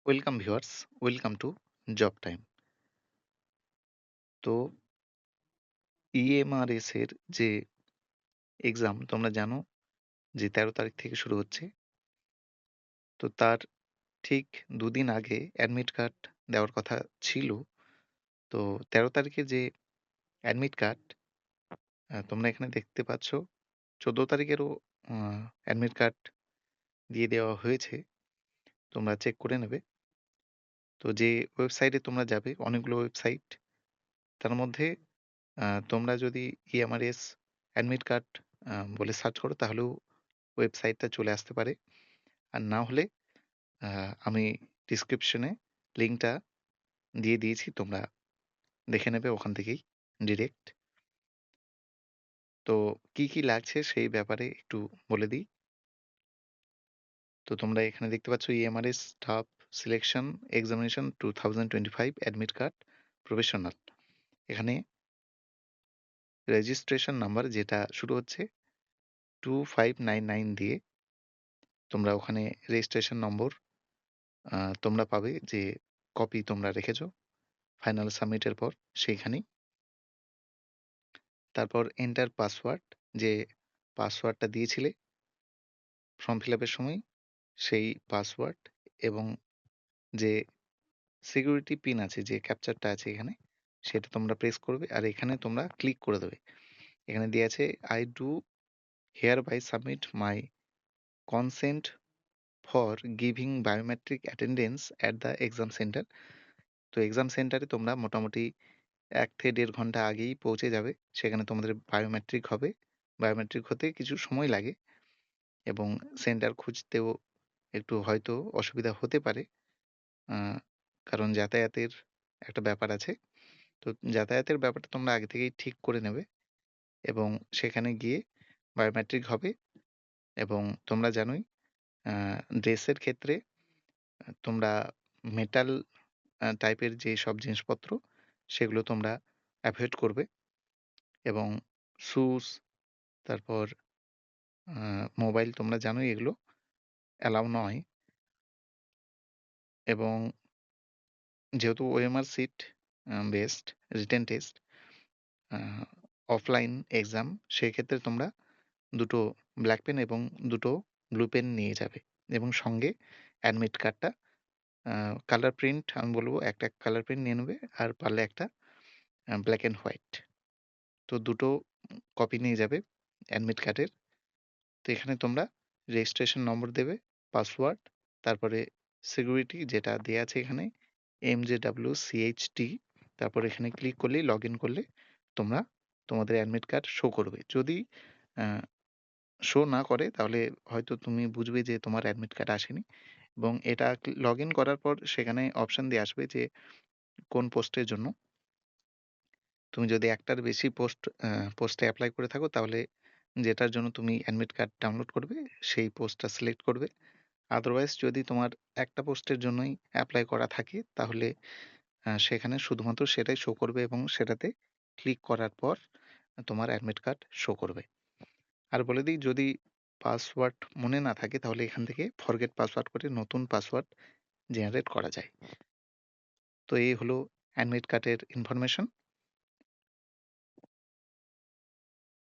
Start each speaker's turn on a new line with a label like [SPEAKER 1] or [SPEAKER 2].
[SPEAKER 1] Welcome viewers, welcome to job time. তো EMRS এর যে এক্সাম তোমরা জানো যে ১৩ তারিখ থেকে শুরু হচ্ছে। তো তার ঠিক ২ দিন আগে অ্যাডমিট কার্ড দেওয়ার কথা ছিল। তো ১৩ তারিখে যে অ্যাডমিট কার্ড তোমরা এখানে দেখতে পাচ্ছ ১৪ তারিখেরও আ অ্যাডমিট কার্ড দিয়ে দেওয়া হয়েছে। তোমরা চেক করে নেবে। তো যে ওয়েবসাইটে তোমরা যাবে অনেকগুলো ওয়েবসাইট। তার মধ্যে তোমরা যদি ইএমআরএস অ্যাডমিট কার্ড বলে সার্চ করো তাহলেও ওয়েবসাইটটা চলে আসতে পারে। আর না হলে আ আমি ডেসক্রিপশনে লিঙ্কটা দিয়ে দিয়েছি। তোমরা দেখে নেবে ওখান থেকেই ডিরেক্ট। তো কি লাগছে সেই ব্যাপারে একটু বলে দিই। তো তোমরা এখানে দেখতে পাচ্ছ EMRS staff selection examination 2025 admit card professional. এখানে রেজিস্ট্রেশন নাম্বার যেটা শুরু হচ্ছে 2599 দিয়ে তোমরা ওখানে রেজিস্ট্রেশন নম্বর তোমরা পাবে যে কপি তোমরা রেখেছো ফাইনাল সাবমিটের পর সেইখানেই। তারপর এন্টার পাসওয়ার্ড, যে পাসওয়ার্ডটা দিয়েছিলে ফর্ম ফিল আপের সময় সেই পাসওয়ার্ড এবং যে সিকিউরিটি পিন আছে, যে ক্যাপচারটা আছে এখানে, সেটা তোমরা প্রেস করবে আর এখানে তোমরা ক্লিক করে দেবে। এখানে দেয়া আছে I do hereby submit my consent for giving biometric attendance at the exam centre. তো এক্সাম সেন্টারে তোমরা মোটামুটি ১ থেকে ১.৫ ঘন্টা আগেই পৌঁছে যাবে। সেখানে তোমাদের বায়োমেট্রিক হবে। বায়োমেট্রিক হতে কিছু সময় লাগে এবং সেন্টার খুঁজতেও একটু হয়তো অসুবিধা হতে পারে। আ কারণ যাতায়াতের একটা ব্যাপার আছে। তো যাতায়াতের ব্যাপারটা তোমরা আগে থেকেই ঠিক করে নেবে এবং সেখানে গিয়ে বায়োমেট্রিক হবে এবং তোমরা জানোই আ ড্রেসের ক্ষেত্রে তোমরা মেটাল টাইপের যেসব জিনিসপত্র সেগুলো তোমরা এভয়েড করবে এবং শুজ, তারপর মোবাইল, তোমরা জানোই এগুলো অ্যালাও নয়। এবং যেহেতু OMR sheet based written test, uh offline exam, সেক্ষেত্রে তোমরা ২ টো ব্ল্যাক পেন এবং ২ টো ব্লু পেন নিয়ে যাবে এবং সঙ্গে অ্যাডমিট কার্ডটা কালার প্রিন্ট আমি বলব একটা কালার প্রিন্ট নিয়ে নেবে আর পারলে একটা ব্লাক অ্যান্ড হোয়াইট। তো ২ টো কপি নিয়ে যাবে অ্যাডমিট কার্ডের। তো এখানে তোমরা রেজিস্ট্রেশন নম্বর দেবে, পাসওয়ার্ড, তারপরে সিকিউরিটি যেটা দেয়া আছে এখানে MJWCHT, তারপর এখানে ক্লিক করলেই লগইন করলে তোমরা তোমাদের অ্যাডমিট কার্ড শো করবে। যদি আ শো না করে তাহলে হয়তো তুমি বুঝবে যে তোমার অ্যাডমিট কার্ড আসেনি এবং এটা লগইন করার পর সেখানে অপশন দিয়ে আসবে যে কোন পোস্টের জন্য। তুমি যদি একটার বেশি পোস্টে এপ্লাই করে থাকো তাহলে যেটার জন্য তুমি অ্যাডমিট কার্ড ডাউনলোড করবে সেই পোস্টটা সিলেক্ট করবে। আদারওয়াইজ যদি তোমার একটা পোস্টের জন্যই এপ্লাই করা থাকে তাহলে সেখানে শুধুমাত্র সেটাই শো করবে এবং সেটাতে ক্লিক করার পর তোমার অ্যাডমিট কার্ড শো করবে। আর বলে দিই, যদি পাসওয়ার্ড মনে না থাকে তাহলে এখান থেকে ফরগেট পাসওয়ার্ড করে নতুন পাসওয়ার্ড জেনারেট করা যায়। তো এই হলো অ্যাডমিট কার্ডের ইনফরমেশন।